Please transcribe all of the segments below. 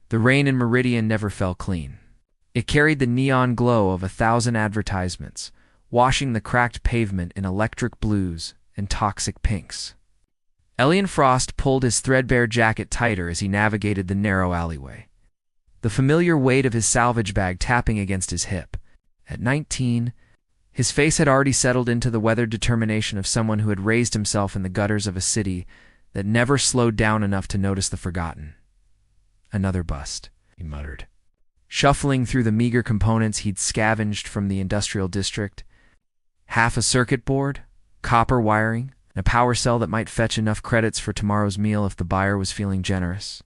The rain in Meridian never fell clean. It carried the neon glow of 1,000 advertisements, washing the cracked pavement in electric blues and toxic pinks. Elian Frost pulled his threadbare jacket tighter as he navigated the narrow alleyway, the familiar weight of his salvage bag tapping against his hip. At 19, his face had already settled into the weathered determination of someone who had raised himself in the gutters of a city that never slowed down enough to notice the forgotten. Another bust, he muttered, shuffling through the meager components he'd scavenged from the industrial district. Half a circuit board, copper wiring, and a power cell that might fetch enough credits for tomorrow's meal if the buyer was feeling generous.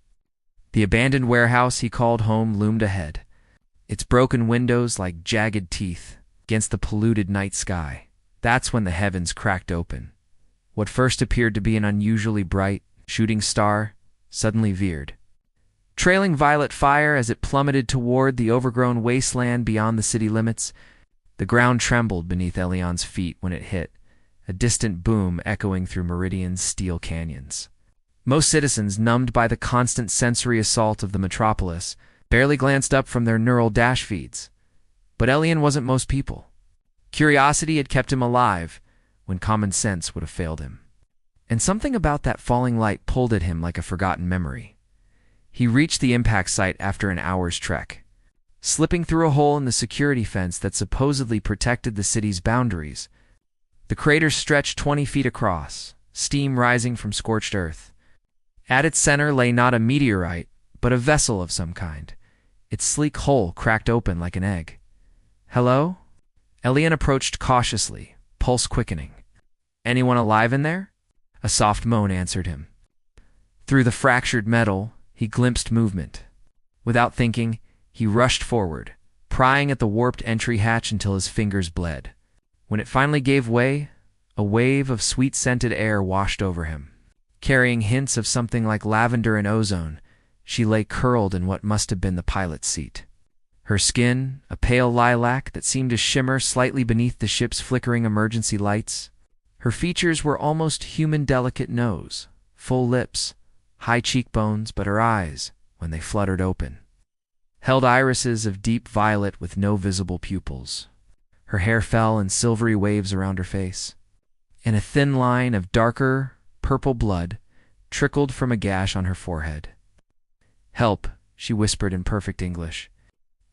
The abandoned warehouse he called home loomed ahead, its broken windows like jagged teeth against the polluted night sky. That's when the heavens cracked open. What first appeared to be an unusually bright, shooting star suddenly veered, trailing violet fire as it plummeted toward the overgrown wasteland beyond the city limits. The ground trembled beneath Elian's feet when it hit, a distant boom echoing through Meridian's steel canyons. Most citizens, numbed by the constant sensory assault of the metropolis, barely glanced up from their neural dash feeds. But Elian wasn't most people. Curiosity had kept him alive when common sense would have failed him. And something about that falling light pulled at him like a forgotten memory. He reached the impact site after an hour's trek, slipping through a hole in the security fence that supposedly protected the city's boundaries. The crater stretched 20 feet across, steam rising from scorched earth. At its center lay not a meteorite, but a vessel of some kind, its sleek hull cracked open like an egg. "Hello?" Elian approached cautiously, pulse quickening. "Anyone alive in there?" A soft moan answered him. Through the fractured metal, he glimpsed movement. Without thinking, he rushed forward, prying at the warped entry hatch until his fingers bled. When it finally gave way, a wave of sweet-scented air washed over him. Carrying hints of something like lavender and ozone, she lay curled in what must have been the pilot's seat. Her skin, a pale lilac that seemed to shimmer slightly beneath the ship's flickering emergency lights. Her features were almost human delicate nose, full lips, high cheekbones, but her eyes, when they fluttered open, held irises of deep violet with no visible pupils. Her hair fell in silvery waves around her face, and a thin line of darker, purple blood trickled from a gash on her forehead. "Help," she whispered in perfect English.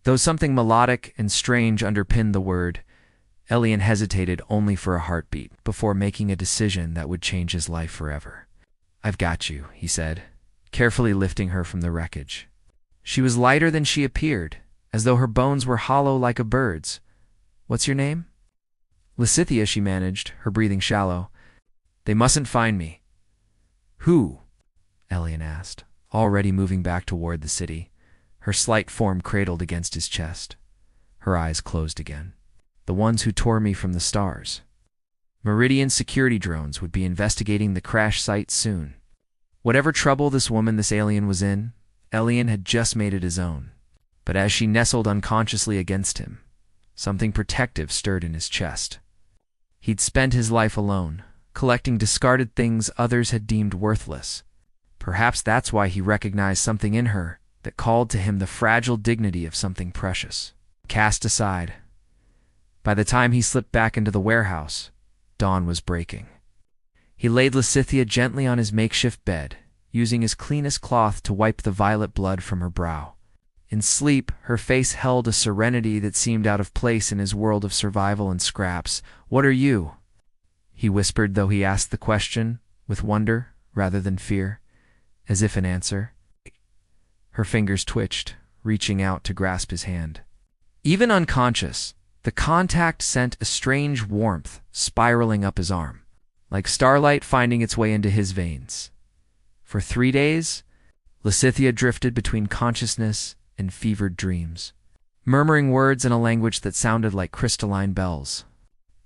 Though something melodic and strange underpinned the word, Elian hesitated only for a heartbeat before making a decision that would change his life forever. "I've got you," he said, carefully lifting her from the wreckage. She was lighter than she appeared, as though her bones were hollow like a bird's. "What's your name?" "Lysithia," she managed, her breathing shallow. "They mustn't find me." "Who?" Elian asked, already moving back toward the city, her slight form cradled against his chest. Her eyes closed again. "The ones who tore me from the stars." Meridian security drones would be investigating the crash site soon. Whatever trouble this alien was in, Elian had just made it his own. But as she nestled unconsciously against him, something protective stirred in his chest. He'd spent his life alone, collecting discarded things others had deemed worthless. Perhaps that's why he recognized something in her that called to him the fragile dignity of something precious, cast aside. By the time he slipped back into the warehouse, dawn was breaking. He laid Lysithia gently on his makeshift bed, using his cleanest cloth to wipe the violet blood from her brow. In sleep, her face held a serenity that seemed out of place in his world of survival and scraps. "What are you?" he whispered, though he asked the question with wonder rather than fear, as if in answer. Her fingers twitched, reaching out to grasp his hand. Even unconscious, the contact sent a strange warmth spiraling up his arm, like starlight finding its way into his veins. For 3 days, Lysithia drifted between consciousness and fevered dreams, murmuring words in a language that sounded like crystalline bells.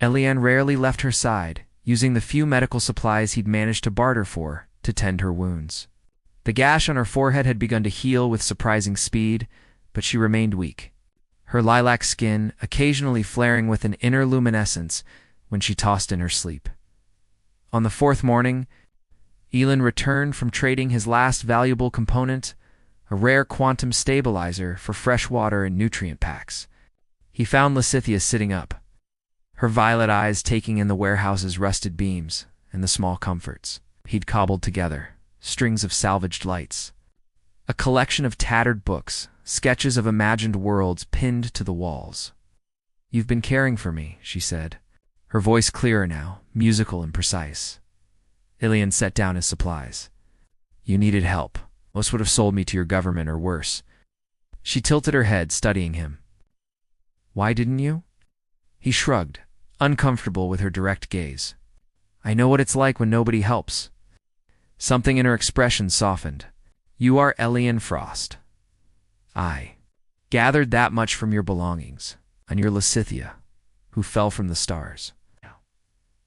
Elian rarely left her side, using the few medical supplies he'd managed to barter for to tend her wounds. The gash on her forehead had begun to heal with surprising speed, but she remained weak, her lilac skin occasionally flaring with an inner luminescence when she tossed in her sleep. On the 4th morning, Elin returned from trading his last valuable component, a rare quantum stabilizer for fresh water and nutrient packs. He found Lysithea sitting up, her violet eyes taking in the warehouse's rusted beams and the small comforts he'd cobbled together, strings of salvaged lights. A collection of tattered books, sketches of imagined worlds pinned to the walls. "You've been caring for me," she said, her voice clearer now, musical and precise. Ilian set down his supplies. "You needed help. Most would have sold me to your government or worse." She tilted her head, studying him. "Why didn't you?" He shrugged, uncomfortable with her direct gaze. "I know what it's like when nobody helps." Something in her expression softened. "You are Elian Frost. I gathered that much from your belongings, and your Lysithea, who fell from the stars."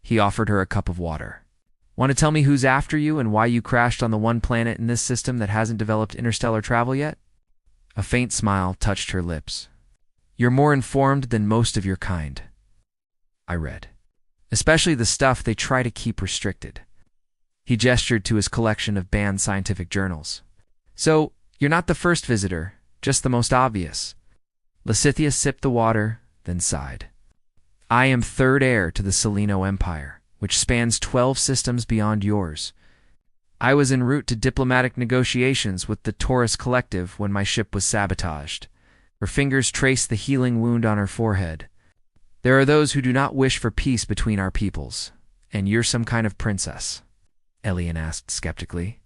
He offered her a cup of water. "Want to tell me who's after you and why you crashed on the one planet in this system that hasn't developed interstellar travel yet?" A faint smile touched her lips. "You're more informed than most of your kind," I read. "Especially the stuff they try to keep restricted." He gestured to his collection of banned scientific journals. "So, you're not the first visitor, just the most obvious." Lysithea sipped the water, then sighed. "I am third heir to the Seleno Empire, which spans 12 systems beyond yours. I was en route to diplomatic negotiations with the Taurus Collective when my ship was sabotaged." Her fingers traced the healing wound on her forehead. "There are those who do not wish for peace between our peoples, and you're some kind of princess?" Elian asked skeptically.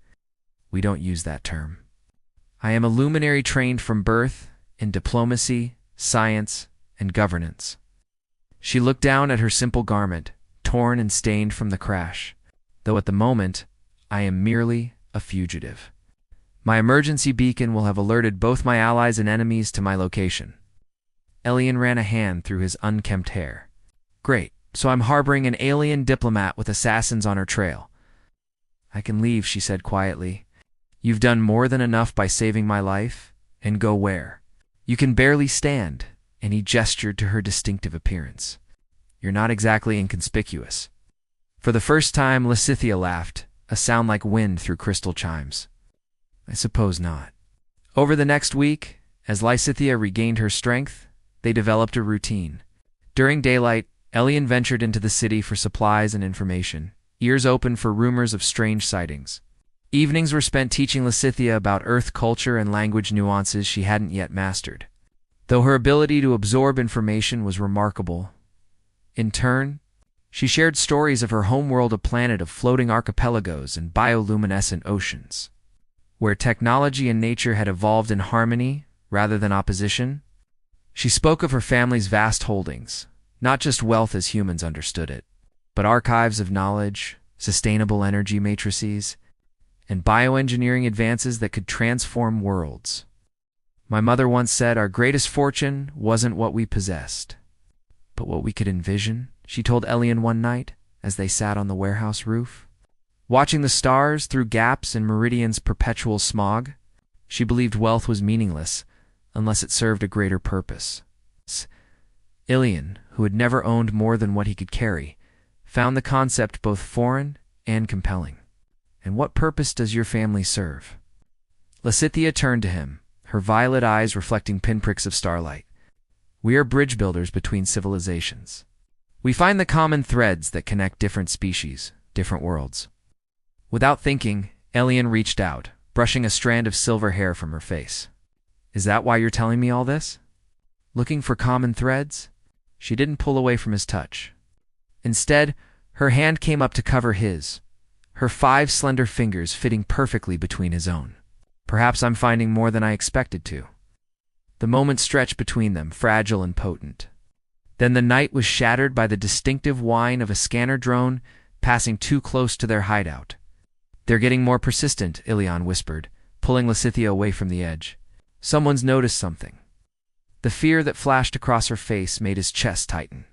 "We don't use that term." "I am a luminary trained from birth in diplomacy, science, and governance." She looked down at her simple garment, torn and stained from the crash. "Though at the moment, I am merely a fugitive. My emergency beacon will have alerted both my allies and enemies to my location." Elian ran a hand through his unkempt hair. "Great, so I'm harboring an alien diplomat with assassins on her trail." "I can leave," she said quietly. "You've done more than enough by saving my life, and go where? You can barely stand," and he gestured to her distinctive appearance. "You're not exactly inconspicuous." For the first time, Lysithea laughed, a sound like wind through crystal chimes. "I suppose not." Over the next week, as Lysithea regained her strength, they developed a routine. During daylight, Elian ventured into the city for supplies and information, ears open for rumors of strange sightings. Evenings were spent teaching Lysithea about Earth culture and language nuances she hadn't yet mastered. Though her ability to absorb information was remarkable, in turn, she shared stories of her homeworld, a planet of floating archipelagos and bioluminescent oceans, where technology and nature had evolved in harmony rather than opposition. She spoke of her family's vast holdings, not just wealth as humans understood it, but archives of knowledge, sustainable energy matrices, and bioengineering advances that could transform worlds. "My mother once said our greatest fortune wasn't what we possessed, but what we could envision," she told Elian one night as they sat on the warehouse roof. Watching the stars through gaps in Meridian's perpetual smog, she believed wealth was meaningless unless it served a greater purpose. Ilian, who had never owned more than what he could carry, found the concept both foreign and compelling. "And what purpose does your family serve?" Lysithea turned to him, her violet eyes reflecting pinpricks of starlight. "We are bridge builders between civilizations. We find the common threads that connect different species, different worlds." Without thinking, Elian reached out, brushing a strand of silver hair from her face. "Is that why you're telling me all this? Looking for common threads?" She didn't pull away from his touch. Instead, her hand came up to cover his, her 5 slender fingers fitting perfectly between his own. "Perhaps I'm finding more than I expected to." The moment stretched between them, fragile and potent. Then the night was shattered by the distinctive whine of a scanner drone passing too close to their hideout. "They're getting more persistent," Ilian whispered, pulling Lysithea away from the edge. "Someone's noticed something." The fear that flashed across her face made his chest tighten.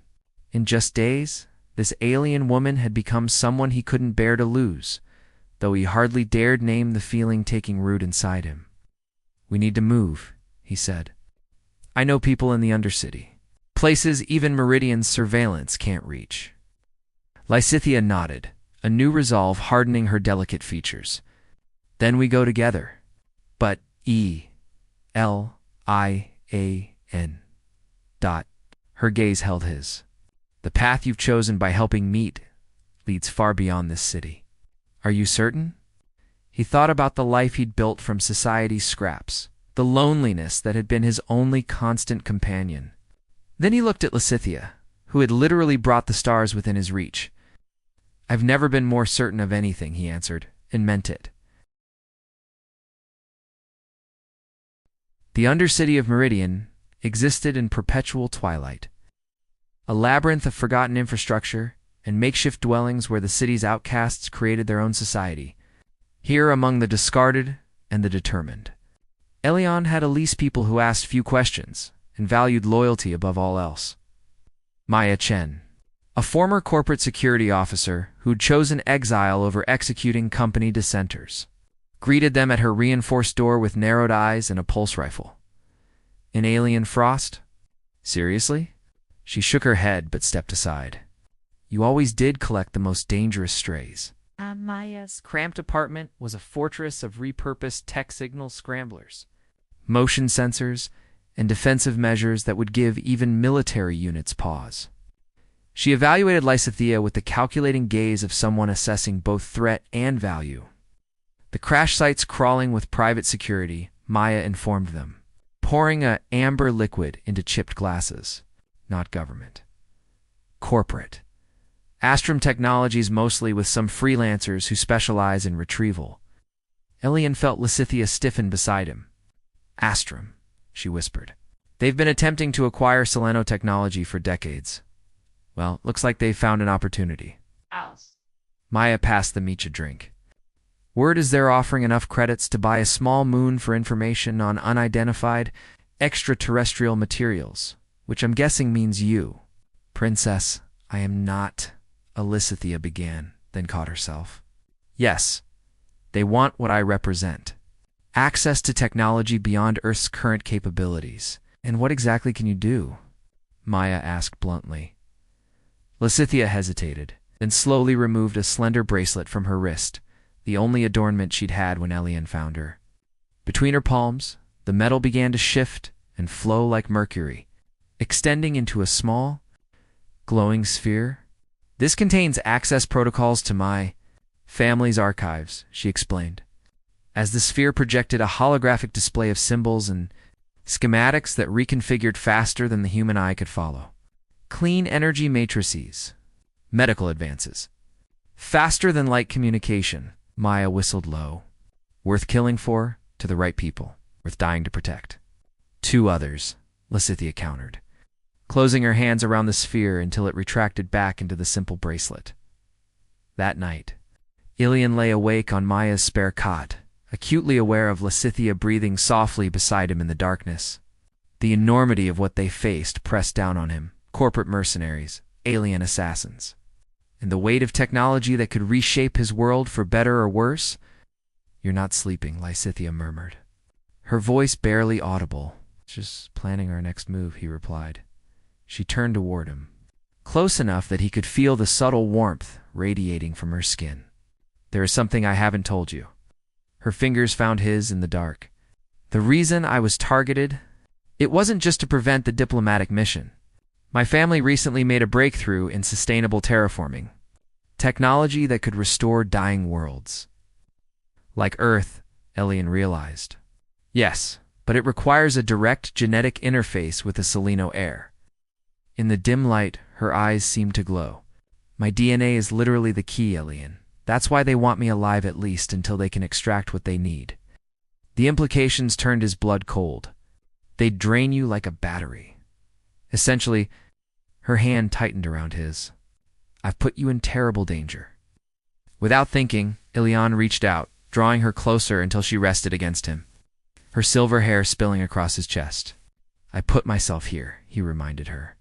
In just days, this alien woman had become someone he couldn't bear to lose, though he hardly dared name the feeling taking root inside him. "We need to move," he said. "I know people in the Undercity, places even Meridian's surveillance can't reach." Lysithea nodded, a new resolve hardening her delicate features. "Then we go together. But Dot. Her gaze held his. The path you've chosen by helping meet leads far beyond this city. Are you certain? He thought about the life he'd built from society's scraps, the loneliness that had been his only constant companion. Then he looked at Lysithea, who had literally brought the stars within his reach. I've never been more certain of anything, he answered, and meant it. The undercity of Meridian existed in perpetual twilight, a labyrinth of forgotten infrastructure and makeshift dwellings where the city's outcasts created their own society. Here, among the discarded and the determined, Elion had at least people who asked few questions and valued loyalty above all else. Maya Chen, a former corporate security officer who'd chosen exile over executing company dissenters, greeted them at her reinforced door with narrowed eyes and a pulse rifle. An alien frost? Seriously? She shook her head but stepped aside. You always did collect the most dangerous strays. Maya's cramped apartment was a fortress of repurposed tech signal scramblers, motion sensors, and defensive measures that would give even military units pause. She evaluated Lysithea with the calculating gaze of someone assessing both threat and value. The crash sites crawling with private security, Maya informed them, pouring a amber liquid into chipped glasses. Not government. Corporate. Astrum Technologies mostly with some freelancers who specialize in retrieval. Elian felt Lysithea stiffen beside him. Astrum, she whispered. They've been attempting to acquire Seleno technology for decades. Well, looks like they've found an opportunity. Alice. Maya passed the Meech a drink. Word is they're offering enough credits to buy a small moon for information on unidentified extraterrestrial materials, which I'm guessing means you. Princess, I am not... Lysithea began, then caught herself. Yes, they want what I represent. Access to technology beyond Earth's current capabilities. And what exactly can you do? Maya asked bluntly. Lysithea hesitated, then slowly removed a slender bracelet from her wrist, the only adornment she'd had when Elian found her. Between her palms, the metal began to shift and flow like mercury, extending into a small, glowing sphere. This contains access protocols to my family's archives, she explained, as the sphere projected a holographic display of symbols and schematics that reconfigured faster than the human eye could follow. Clean energy matrices, medical advances, faster than light communication, Maya whistled low. Worth killing for, to the right people, worth dying to protect. 2 others, Lysithea countered, closing her hands around the sphere until it retracted back into the simple bracelet. That night, Elian lay awake on Maya's spare cot, acutely aware of Lysithea breathing softly beside him in the darkness. The enormity of what they faced pressed down on him, corporate mercenaries, alien assassins. And the weight of technology that could reshape his world for better or worse? You're not sleeping, Lysithea murmured, her voice barely audible. Just planning our next move, he replied. She turned toward him, close enough that he could feel the subtle warmth radiating from her skin. There is something I haven't told you. Her fingers found his in the dark. The reason I was targeted, it wasn't just to prevent the diplomatic mission. My family recently made a breakthrough in sustainable terraforming, technology that could restore dying worlds. Like Earth, Elian realized. Yes, but it requires a direct genetic interface with the Seleno air. In the dim light, her eyes seemed to glow. My DNA is literally the key, Elian. That's why they want me alive at least until they can extract what they need. The implications turned his blood cold. They'd drain you like a battery. Essentially, her hand tightened around his. I've put you in terrible danger. Without thinking, Elian reached out, drawing her closer until she rested against him, her silver hair spilling across his chest. I put myself here, he reminded her,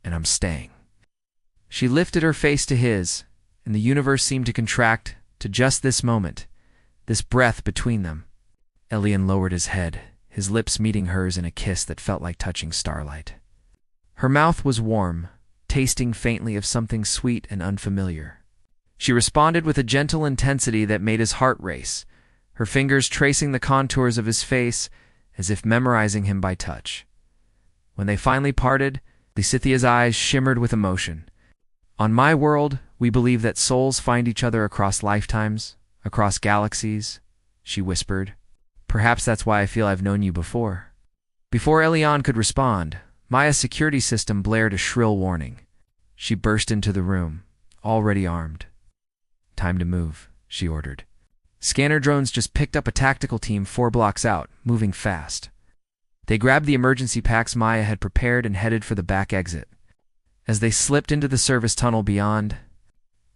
and I'm staying. She lifted her face to his, and the universe seemed to contract to just this moment, this breath between them. Elian lowered his head, his lips meeting hers in a kiss that felt like touching starlight. Her mouth was warm, tasting faintly of something sweet and unfamiliar. She responded with a gentle intensity that made his heart race, her fingers tracing the contours of his face as if memorizing him by touch. When they finally parted, Lysithia's eyes shimmered with emotion. On my world, we believe that souls find each other across lifetimes, across galaxies, she whispered. Perhaps that's why I feel I've known you before. Before Elian could respond, Maya's security system blared a shrill warning. She burst into the room, already armed. Time to move, she ordered. Scanner drones just picked up a tactical team 4 blocks out, moving fast. They grabbed the emergency packs Maya had prepared and headed for the back exit. As they slipped into the service tunnel beyond,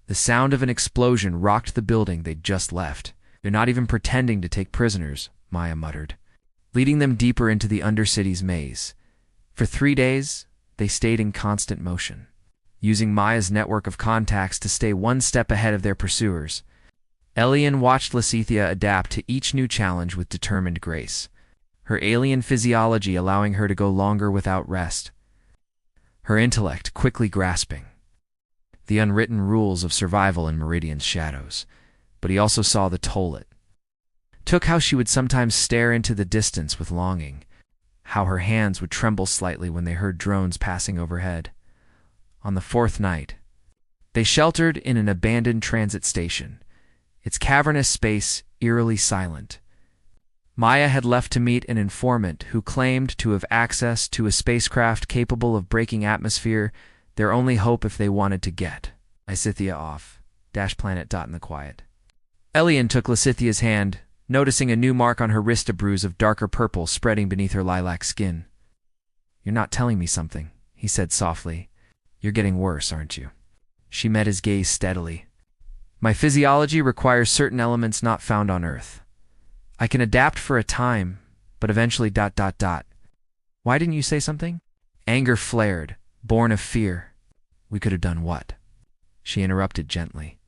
the sound of an explosion rocked the building they'd just left. They're not even pretending to take prisoners, Maya muttered, leading them deeper into the Undercity's maze. For 3 days, they stayed in constant motion, using Maya's network of contacts to stay one step ahead of their pursuers. Elian watched Lysithia adapt to each new challenge with determined grace, her alien physiology allowing her to go longer without rest, her intellect quickly grasping the unwritten rules of survival in Meridian's shadows. But he also saw the toll it took, how she would sometimes stare into the distance with longing, how her hands would tremble slightly when they heard drones passing overhead. On the 4th night, they sheltered in an abandoned transit station, its cavernous space eerily silent. Maya had left to meet an informant who claimed to have access to a spacecraft capable of breaking atmosphere, their only hope if they wanted to get Lysithia off Planet. In the quiet, Elian took Lysithia's hand, noticing a new mark on her wrist, a bruise of darker purple spreading beneath her lilac skin. You're not telling me something, he said softly. You're getting worse, aren't you? She met his gaze steadily. My physiology requires certain elements not found on Earth. I can adapt for a time, but eventually ... Why didn't you say something? Anger flared, born of fear. We could have done what? She interrupted gently.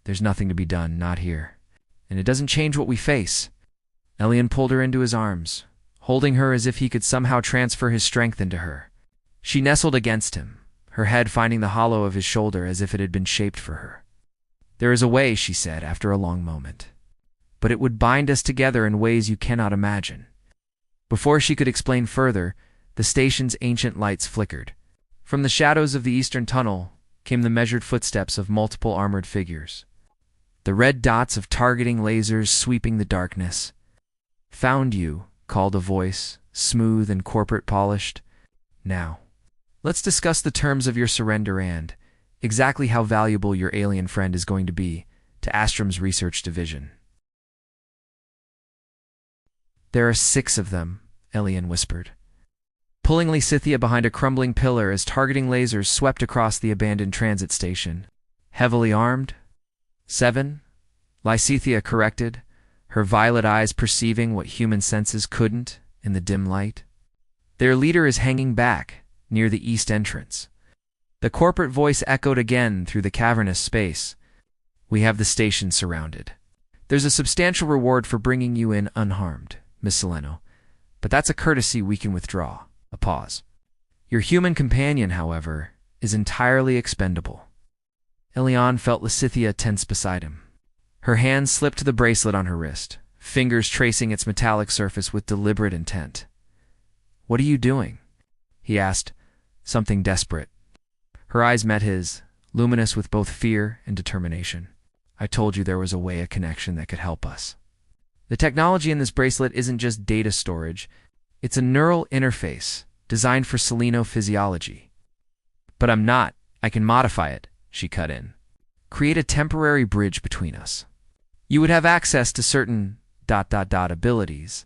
There's nothing to be done, not here. And it doesn't change what we face. Elian pulled her into his arms, holding her as if he could somehow transfer his strength into her. She nestled against him, her head finding the hollow of his shoulder as if it had been shaped for her. There is a way, she said after a long moment. But it would bind us together in ways you cannot imagine. Before she could explain further, the station's ancient lights flickered. From the shadows of the eastern tunnel came the measured footsteps of multiple armored figures, the red dots of targeting lasers sweeping the darkness. Found you, called a voice, smooth and corporate polished. Now, let's discuss the terms of your surrender and exactly how valuable your alien friend is going to be to Astrom's research division. There are 6 of them, Elian whispered, pulling Lysithia behind a crumbling pillar as targeting lasers swept across the abandoned transit station. Heavily armed? 7, Lysithia corrected, her violet eyes perceiving what human senses couldn't in the dim light. Their leader is hanging back, near the east entrance. The corporate voice echoed again through the cavernous space. We have the station surrounded. There's a substantial reward for bringing you in unharmed, Miss Seleno, but that's a courtesy we can withdraw. A pause. Your human companion, however, is entirely expendable. Elian felt Lysithia tense beside him. Her hand slipped to the bracelet on her wrist, fingers tracing its metallic surface with deliberate intent. What are you doing? He asked, something desperate. Her eyes met his, luminous with both fear and determination. I told you there was a connection that could help us. The technology in this bracelet isn't just data storage, it's a neural interface designed for Seleno physiology. But I can modify it, she cut in. Create a temporary bridge between us. You would have access to certain ... abilities,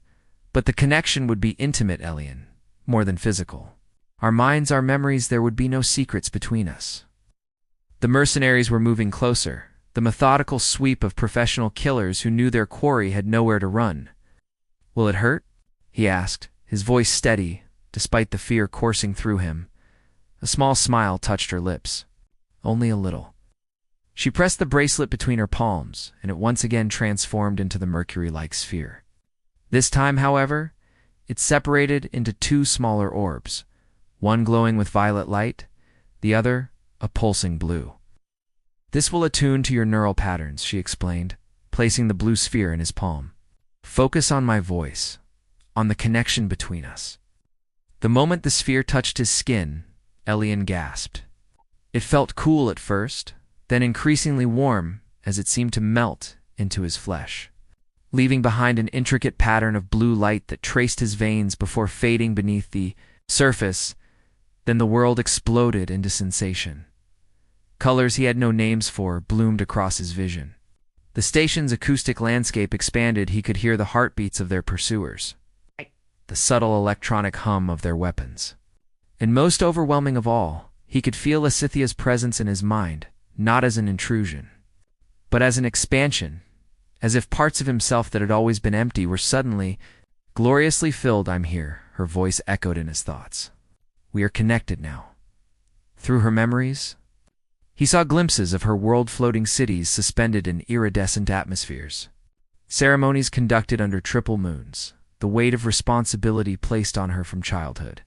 but the connection would be intimate, Elian, more than physical. Our minds, our memories, there would be no secrets between us. The mercenaries were moving closer, the methodical sweep of professional killers who knew their quarry had nowhere to run. Will it hurt? He asked, his voice steady, despite the fear coursing through him. A small smile touched her lips. Only a little. She pressed the bracelet between her palms, and it once again transformed into the mercury-like sphere. This time, however, it separated into 2 smaller orbs, one glowing with violet light, the other a pulsing blue. This will attune to your neural patterns, she explained, placing the blue sphere in his palm. Focus on my voice, on the connection between us. The moment the sphere touched his skin, Elian gasped. It felt cool at first, then increasingly warm as it seemed to melt into his flesh, leaving behind an intricate pattern of blue light that traced his veins before fading beneath the surface. Then the world exploded into sensation. Colors he had no names for bloomed across his vision. The station's acoustic landscape expanded. He could hear the heartbeats of their pursuers, the subtle electronic hum of their weapons. And most overwhelming of all, he could feel Lysithia's presence in his mind, not as an intrusion, but as an expansion, as if parts of himself that had always been empty were suddenly, gloriously filled. I'm here, her voice echoed in his thoughts. We are connected now. Through her memories, he saw glimpses of her world-floating cities suspended in iridescent atmospheres, ceremonies conducted under triple moons, the weight of responsibility placed on her from childhood.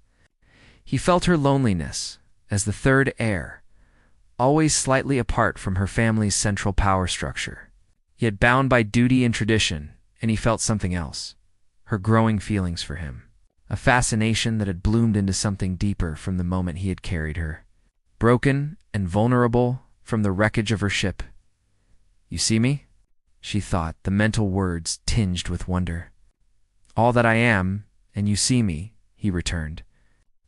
He felt her loneliness as the third heir, always slightly apart from her family's central power structure, yet bound by duty and tradition. And he felt something else, her growing feelings for him, a fascination that had bloomed into something deeper from the moment he had carried her, broken and vulnerable from the wreckage of her ship. You see me? She thought, the mental words tinged with wonder. All that I am, and you see me, he returned,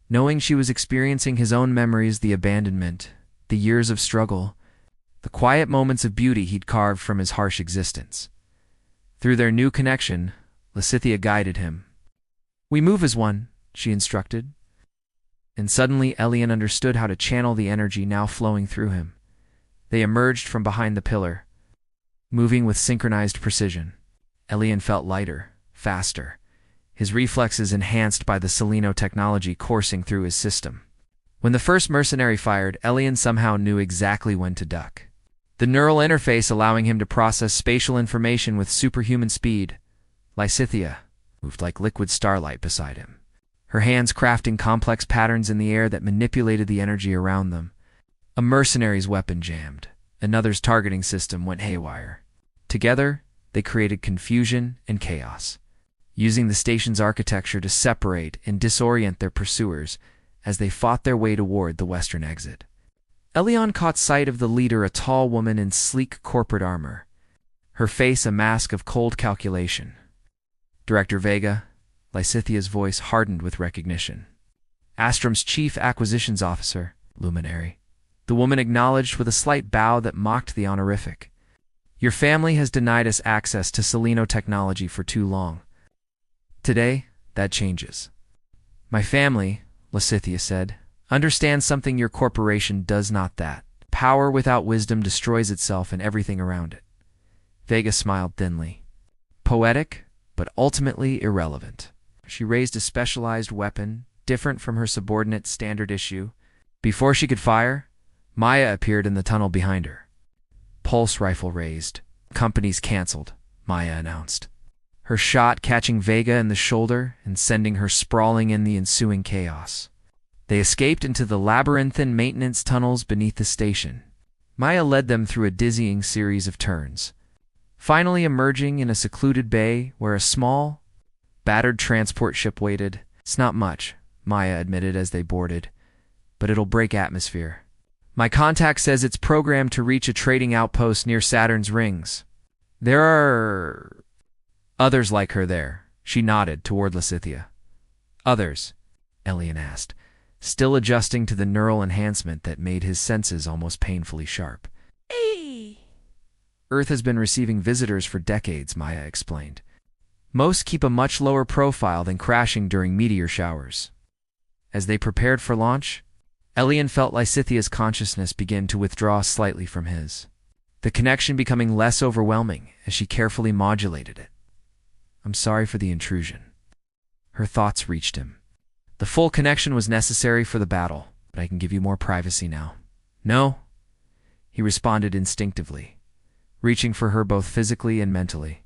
knowing she was experiencing his own memories, the abandonment, the years of struggle, the quiet moments of beauty he'd carved from his harsh existence. Through their new connection, Lysithia guided him. We move as one, she instructed. And suddenly Elian understood how to channel the energy now flowing through him. They emerged from behind the pillar, moving with synchronized precision. Elian felt lighter, faster, his reflexes enhanced by the Seleno technology coursing through his system. When the first mercenary fired, Elian somehow knew exactly when to duck, the neural interface allowing him to process spatial information with superhuman speed. Lysithia moved like liquid starlight beside him, her hands crafting complex patterns in the air that manipulated the energy around them. A mercenary's weapon jammed. Another's targeting system went haywire. Together, they created confusion and chaos, using the station's architecture to separate and disorient their pursuers as they fought their way toward the western exit. Elian caught sight of the leader, a tall woman in sleek corporate armor, her face a mask of cold calculation. Director Vega, Lysithia's voice hardened with recognition. Astrom's chief acquisitions officer, Luminary. The woman acknowledged with a slight bow that mocked the honorific. Your family has denied us access to Seleno technology for too long. Today, that changes. My family, Lysithia said, understands something your corporation does not. That power without wisdom destroys itself and everything around it. Vega smiled thinly. Poetic, but ultimately irrelevant. She raised a specialized weapon, different from her subordinate standard issue. Before she could fire, Maya appeared in the tunnel behind her. Pulse rifle raised. Companies canceled, Maya announced, her shot catching Vega in the shoulder and sending her sprawling in the ensuing chaos. They escaped into the labyrinthine maintenance tunnels beneath the station. Maya led them through a dizzying series of turns, finally emerging in a secluded bay where a small, battered transport ship waited. It's not much, Maya admitted as they boarded, but it'll break atmosphere. My contact says it's programmed to reach a trading outpost near Saturn's rings. There are others like her there, she nodded toward Lysithia. Others? Elian asked, still adjusting to the neural enhancement that made his senses almost painfully sharp. Hey. Earth has been receiving visitors for decades, Maya explained. Most keep a much lower profile than crashing during meteor showers. As they prepared for launch, Elian felt Lysithia's consciousness begin to withdraw slightly from his, the connection becoming less overwhelming as she carefully modulated it. I'm sorry for the intrusion. Her thoughts reached him. The full connection was necessary for the battle, but I can give you more privacy now. No, he responded instinctively, reaching for her both physically and mentally.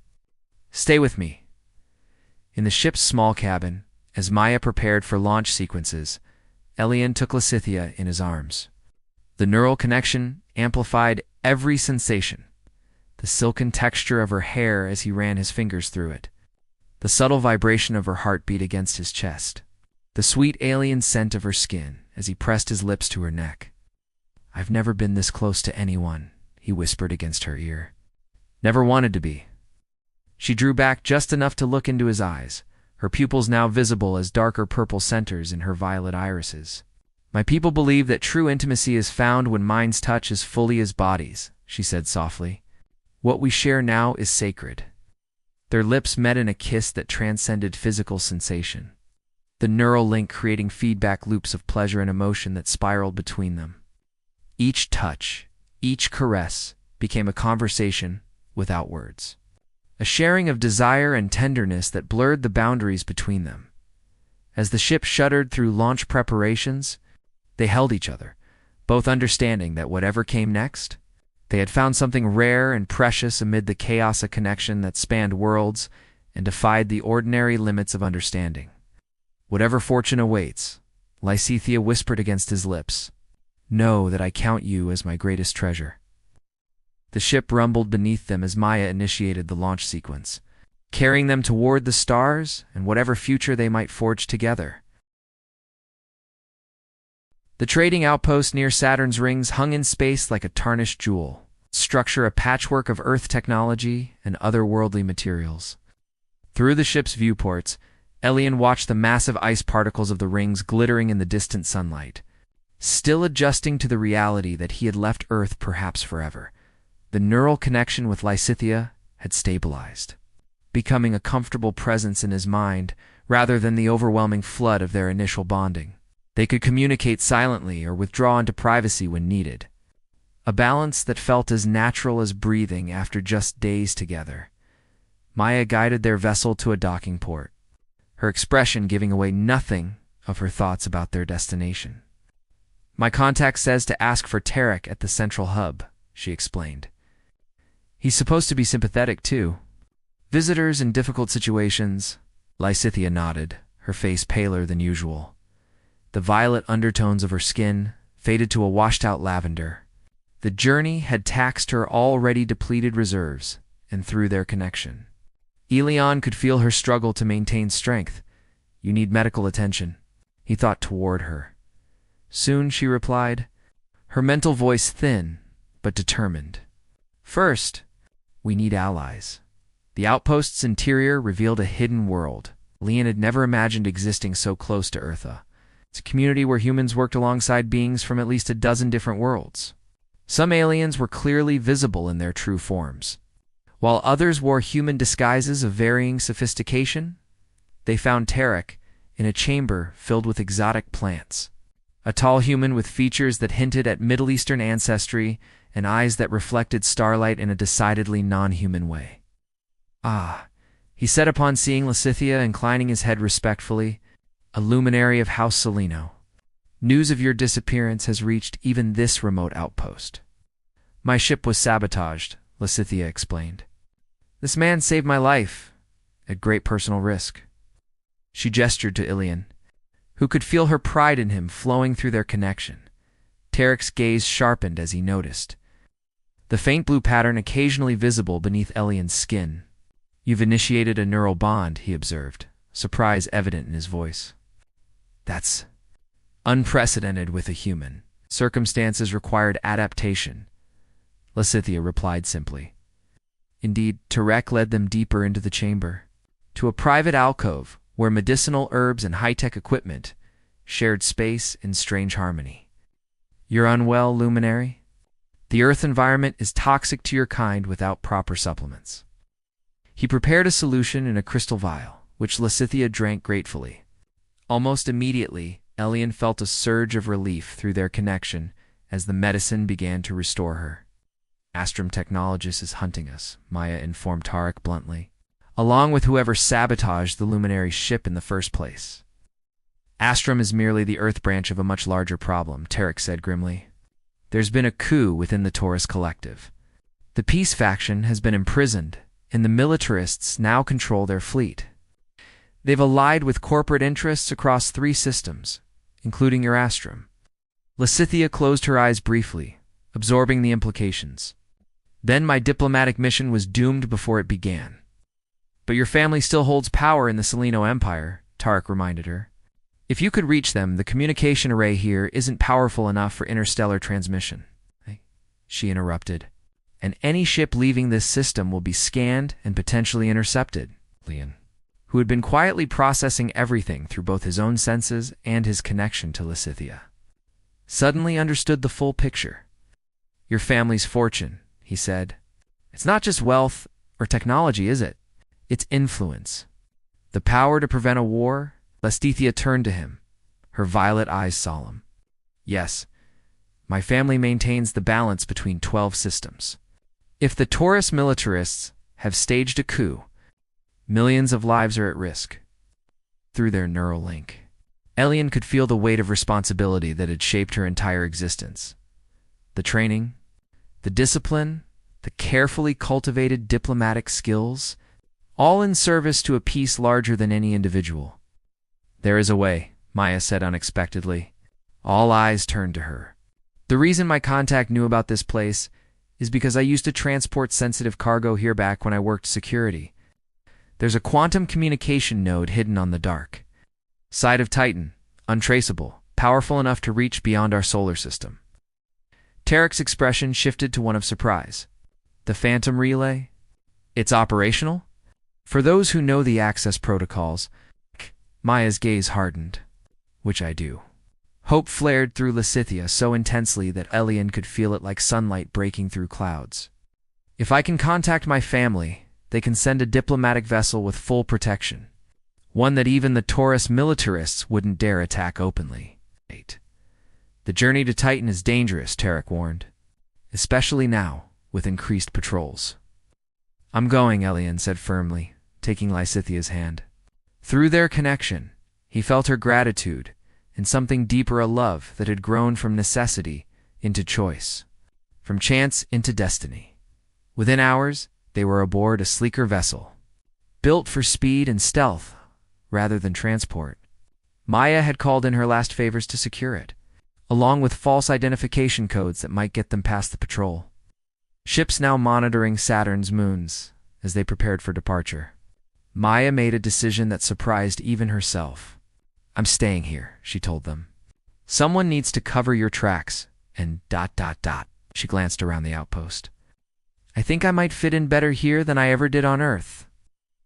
Stay with me. In the ship's small cabin, as Maya prepared for launch sequences, Elian took Lysithia in his arms. The neural connection amplified every sensation, the silken texture of her hair as he ran his fingers through it, the subtle vibration of her heartbeat against his chest, the sweet alien scent of her skin as he pressed his lips to her neck. "I've never been this close to anyone," he whispered against her ear. "Never wanted to be." She drew back just enough to look into his eyes, her pupils now visible as darker purple centers in her violet irises. "My people believe that true intimacy is found when minds touch as fully as bodies," she said softly. "What we share now is sacred." Their lips met in a kiss that transcended physical sensation, the neural link creating feedback loops of pleasure and emotion that spiraled between them. Each touch, each caress, became a conversation without words, a sharing of desire and tenderness that blurred the boundaries between them. As the ship shuddered through launch preparations, they held each other, both understanding that whatever came next, they had found something rare and precious amid the chaos of connection that spanned worlds and defied the ordinary limits of understanding. "Whatever fortune awaits," Lysithea whispered against his lips, "know that I count you as my greatest treasure." The ship rumbled beneath them as Maya initiated the launch sequence, carrying them toward the stars and whatever future they might forge together. The trading outpost near Saturn's rings hung in space like a tarnished jewel, its structure a patchwork of Earth technology and otherworldly materials. Through the ship's viewports, Elian watched the massive ice particles of the rings glittering in the distant sunlight. Still adjusting to the reality that he had left Earth perhaps forever, the neural connection with Lysithea had stabilized, becoming a comfortable presence in his mind rather than the overwhelming flood of their initial bonding. They could communicate silently or withdraw into privacy when needed, a balance that felt as natural as breathing after just days together. Maya guided their vessel to a docking port, her expression giving away nothing of her thoughts about their destination. "My contact says to ask for Tarek at the central hub," she explained. "He's supposed to be sympathetic, too. Visitors in difficult situations." Lysithea nodded, her face paler than usual. The violet undertones of her skin faded to a washed-out lavender. The journey had taxed her already depleted reserves, and through their connection, Elian could feel her struggle to maintain strength. "You need medical attention," he thought toward her. "Soon," she replied, her mental voice thin but determined. "First, we need allies." The outpost's interior revealed a hidden world Leon had never imagined existing so close to Eartha. It's a community where humans worked alongside beings from at least a dozen different worlds. Some aliens were clearly visible in their true forms, while others wore human disguises of varying sophistication. They found Tarek in a chamber filled with exotic plants, a tall human with features that hinted at Middle Eastern ancestry and eyes that reflected starlight in a decidedly non-human way. "Ah," he said upon seeing Lysithea inclining his head respectfully, "a luminary of House Salino. News of your disappearance has reached even this remote outpost." "My ship was sabotaged," Lysithea explained. "This man saved my life, at great personal risk." She gestured to Ilian, who could feel her pride in him flowing through their connection. Tarek's gaze sharpened as he noticed the faint blue pattern occasionally visible beneath Elian's skin. "You've initiated a neural bond," he observed, surprise evident in his voice. "That's unprecedented with a human. Circumstances required adaptation," Lysithea replied simply. Indeed, Tarek led them deeper into the chamber, to a private alcove where medicinal herbs and high-tech equipment shared space in strange harmony. "You're unwell, Luminary? The Earth environment is toxic to your kind without proper supplements." He prepared a solution in a crystal vial, which Lysithea drank gratefully. Almost immediately, Elian felt a surge of relief through their connection as the medicine began to restore her. "Astrum Technologis is hunting us," Maya informed Tarek bluntly, "along with whoever sabotaged the Luminary's ship in the first place." "Astrum is merely the Earth branch of a much larger problem," Tarek said grimly. "There's been a coup within the Taurus Collective. The Peace faction has been imprisoned, and the militarists now control their fleet. They've allied with corporate interests across 3 systems, including your Astrum." Lysithea closed her eyes briefly, absorbing the implications. "Then my diplomatic mission was doomed before it began." But your family still holds power in the Seleno Empire, Tarek reminded her. If you could reach them, the communication array here isn't powerful enough for interstellar transmission. She interrupted. And any ship leaving this system will be scanned and potentially intercepted. Leon, who had been quietly processing everything through both his own senses and his connection to Lysithea, suddenly understood the full picture. Your family's fortune, he said. It's not just wealth or technology, is it? It's influence. The power to prevent a war. Lysithea turned to him, her violet eyes solemn. Yes, my family maintains the balance between 12 systems. If the Taurus militarists have staged a coup, millions of lives are at risk. Through their neural link, Elian could feel the weight of responsibility that had shaped her entire existence. The training, the discipline, the carefully cultivated diplomatic skills, all in service to a peace larger than any individual. There is a way, Maya said unexpectedly. All eyes turned to her. The reason my contact knew about this place is because I used to transport sensitive cargo here back when I worked security. There's a quantum communication node hidden on the dark side of Titan, untraceable, powerful enough to reach beyond our solar system. Tarek's expression shifted to one of surprise. The Phantom Relay? It's operational? For those who know the access protocols, Maya's gaze hardened. Which I do. Hope flared through Lysithea so intensely that Elian could feel it like sunlight breaking through clouds. If I can contact my family, they can send a diplomatic vessel with full protection. One that even the Taurus militarists wouldn't dare attack openly. The journey to Titan is dangerous, Tarek warned. Especially now, with increased patrols. I'm going, Elian said firmly, taking Lysithea's hand. Through their connection, he felt her gratitude, and something deeper, a love that had grown from necessity into choice, from chance into destiny. Within hours, they were aboard a sleeker vessel, built for speed and stealth rather than transport. Maya had called in her last favors to secure it, along with false identification codes that might get them past the patrol. Ships now monitoring Saturn's moons as they prepared for departure. Maya made a decision that surprised even herself. I'm staying here, she told them. Someone needs to cover your tracks, and ... She glanced around the outpost. I think I might fit in better here than I ever did on Earth.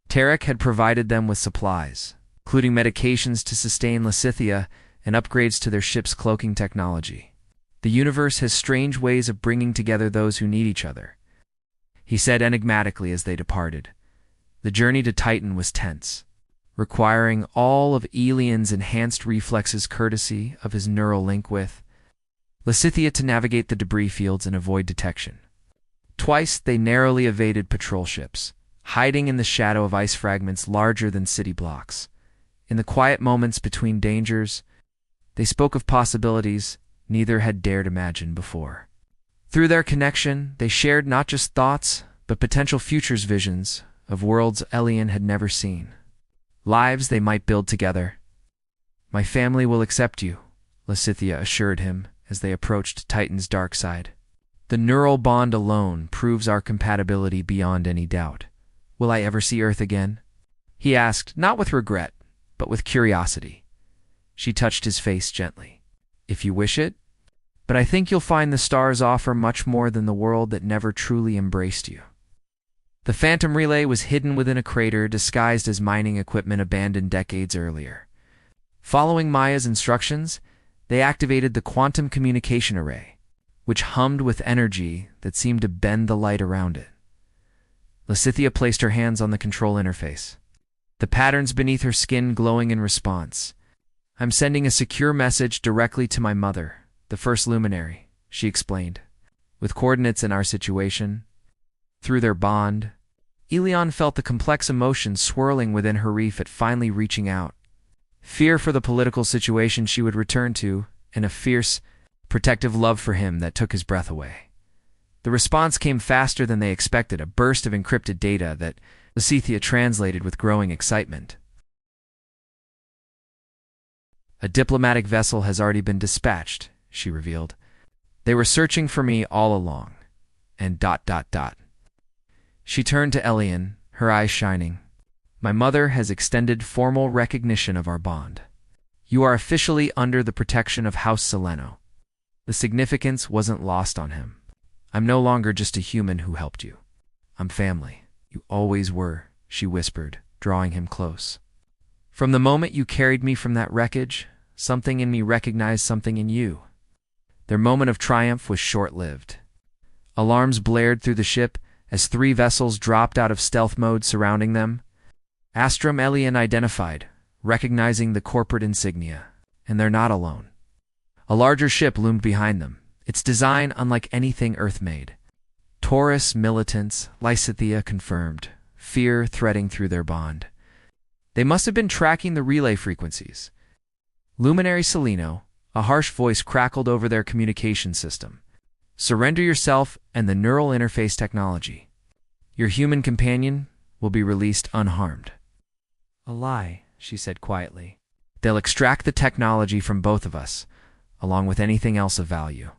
Tarek had provided them with supplies, including medications to sustain Lysithea and upgrades to their ship's cloaking technology. The universe has strange ways of bringing together those who need each other, he said enigmatically as they departed. The journey to Titan was tense, requiring all of Elian's enhanced reflexes courtesy of his neural link with Lysithea to navigate the debris fields and avoid detection. Twice they narrowly evaded patrol ships, hiding in the shadow of ice fragments larger than city blocks. In the quiet moments between dangers, they spoke of possibilities neither had dared imagine before. Through their connection, they shared not just thoughts, but potential futures visions of worlds Elian had never seen. Lives they might build together. My family will accept you, Lysithea assured him as they approached Titan's dark side. The neural bond alone proves our compatibility beyond any doubt. Will I ever see Earth again? He asked, not with regret, but with curiosity. She touched his face gently. If you wish it, but I think you'll find the stars offer much more than the world that never truly embraced you. The Phantom Relay was hidden within a crater disguised as mining equipment abandoned decades earlier. Following Maya's instructions, they activated the quantum communication array, which hummed with energy that seemed to bend the light around it. Lysithea placed her hands on the control interface, the patterns beneath her skin glowing in response. I'm sending a secure message directly to my mother, the first luminary, she explained, with coordinates in our situation. Through their bond, Elian felt the complex emotions swirling within her reef at finally reaching out. Fear for the political situation she would return to, and a fierce, protective love for him that took his breath away. The response came faster than they expected, a burst of encrypted data that Lysithea translated with growing excitement. A diplomatic vessel has already been dispatched, she revealed. They were searching for me all along. And ... She turned to Elian, her eyes shining. My mother has extended formal recognition of our bond. You are officially under the protection of House Seleno. The significance wasn't lost on him. I'm no longer just a human who helped you. I'm family. You always were, she whispered, drawing him close. From the moment you carried me from that wreckage, something in me recognized something in you. Their moment of triumph was short-lived. Alarms blared through the ship as 3 vessels dropped out of stealth mode surrounding them. Astrum Elian identified, recognizing the corporate insignia, and they're not alone. A larger ship loomed behind them, its design unlike anything Earth made. Taurus militants, Lysithea confirmed, fear threading through their bond. They must have been tracking the relay frequencies. Luminary Seleno, a harsh voice crackled over their communication system. Surrender yourself and the neural interface technology. Your human companion will be released unharmed. A lie, she said quietly. They'll extract the technology from both of us, along with anything else of value.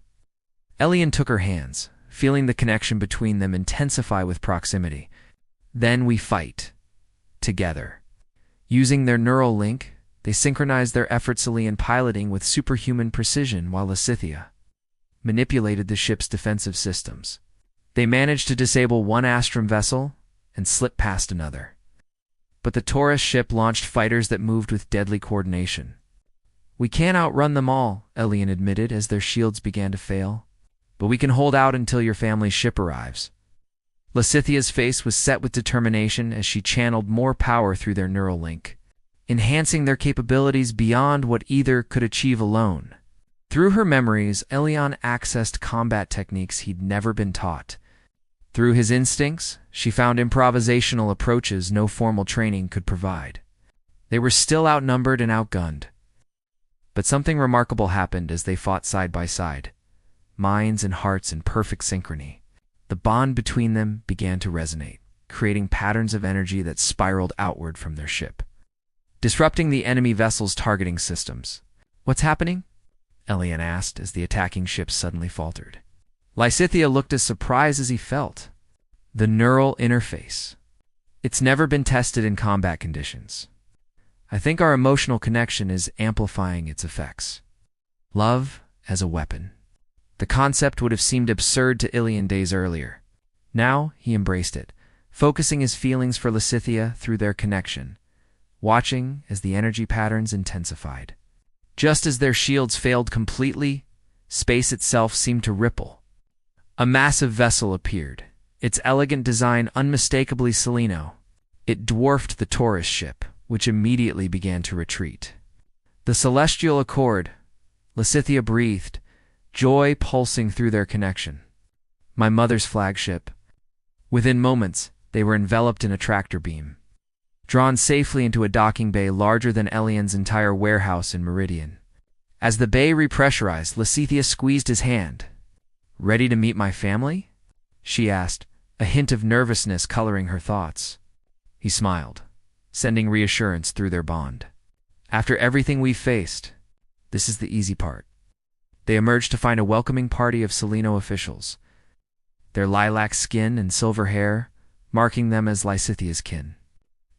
Elian took her hands, feeling the connection between them intensify with proximity. Then we fight. Together. Using their neural link, they synchronized their efforts in piloting with superhuman precision while Lysithea manipulated the ship's defensive systems. They managed to disable one Astrum vessel and slip past another. But the Taurus ship launched fighters that moved with deadly coordination. We can't outrun them all, Elian admitted as their shields began to fail. But we can hold out until your family's ship arrives. Lysithea's face was set with determination as she channeled more power through their neural link, enhancing their capabilities beyond what either could achieve alone. Through her memories, Elian accessed combat techniques he'd never been taught. Through his instincts, she found improvisational approaches no formal training could provide. They were still outnumbered and outgunned. But something remarkable happened as they fought side by side, minds and hearts in perfect synchrony. The bond between them began to resonate, creating patterns of energy that spiraled outward from their ship, disrupting the enemy vessel's targeting systems. What's happening? Elian asked as the attacking ship suddenly faltered. Lysithea looked as surprised as he felt. The neural interface. It's never been tested in combat conditions. I think our emotional connection is amplifying its effects. Love as a weapon. The concept would have seemed absurd to Elian days earlier. Now he embraced it, focusing his feelings for Lysithea through their connection, watching as the energy patterns intensified. Just as their shields failed completely, space itself seemed to ripple. A massive vessel appeared, its elegant design unmistakably Seleno. It dwarfed the Taurus ship, which immediately began to retreat. The celestial accord, Lysithea breathed, joy pulsing through their connection. My mother's flagship. Within moments, they were enveloped in a tractor beam, drawn safely into a docking bay larger than Elian's entire warehouse in Meridian. As the bay repressurized, Lysithea squeezed his hand. Ready to meet my family? She asked, a hint of nervousness coloring her thoughts. He smiled, sending reassurance through their bond. After everything we've faced, this is the easy part. They emerged to find a welcoming party of Seleno officials, their lilac skin and silver hair marking them as Lysithea's kin.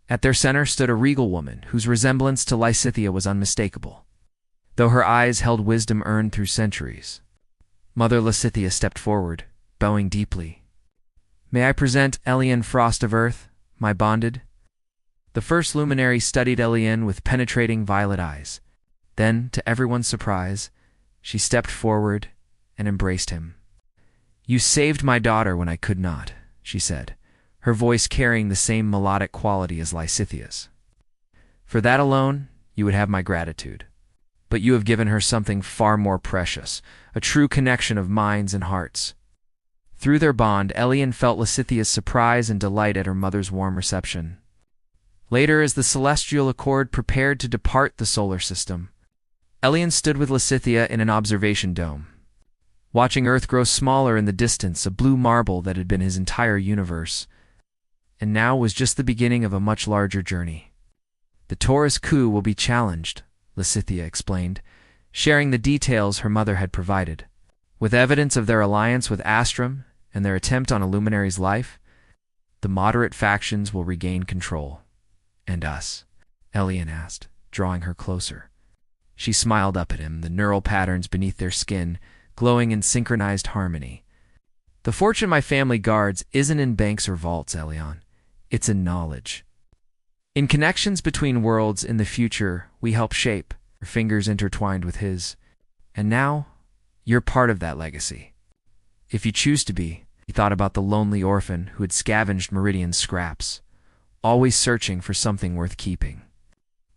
At their center stood a regal woman whose resemblance to Lysithea was unmistakable, though her eyes held wisdom earned through centuries. Mother Lysithea stepped forward, bowing deeply. May I present Elian Frost of Earth, my bonded? The first luminary studied Elian with penetrating violet eyes. Then, to everyone's surprise, she stepped forward and embraced him. You saved my daughter when I could not, she said, her voice carrying the same melodic quality as Lysithea's. For that alone, you would have my gratitude. But you have given her something far more precious, a true connection of minds and hearts. Through their bond, Elian felt Lysithea's surprise and delight at her mother's warm reception. Later, as the celestial accord prepared to depart the solar system, Elian stood with Lysithea in an observation dome, watching Earth grow smaller in the distance, a blue marble that had been his entire universe, and now was just the beginning of a much larger journey. The Taurus coup will be challenged, Lysithea explained, sharing the details her mother had provided. With evidence of their alliance with Astrum and their attempt on a luminary's life, the moderate factions will regain control. "And us?" Elian asked, drawing her closer. She smiled up at him, the neural patterns beneath their skin glowing in synchronized harmony. "The fortune my family guards isn't in banks or vaults, Elian. It's in knowledge. In connections between worlds in the future we help shape," her fingers intertwined with his. "And now, you're part of that legacy. If you choose to be." He thought about the lonely orphan who had scavenged Meridian's scraps, always searching for something worth keeping.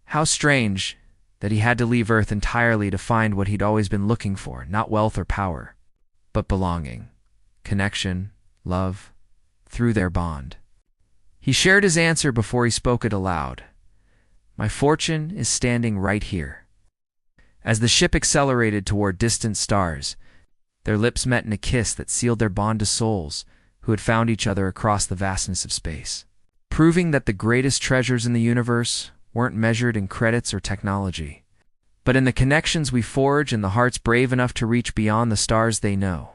How strange that he had to leave Earth entirely to find what he'd always been looking for, not wealth or power, but belonging, connection, love, through their bond. He shared his answer before he spoke it aloud. "My fortune is standing right here." As the ship accelerated toward distant stars, their lips met in a kiss that sealed their bond to souls who had found each other across the vastness of space, proving that the greatest treasures in the universe weren't measured in credits or technology, but in the connections we forge and the hearts brave enough to reach beyond the stars they know.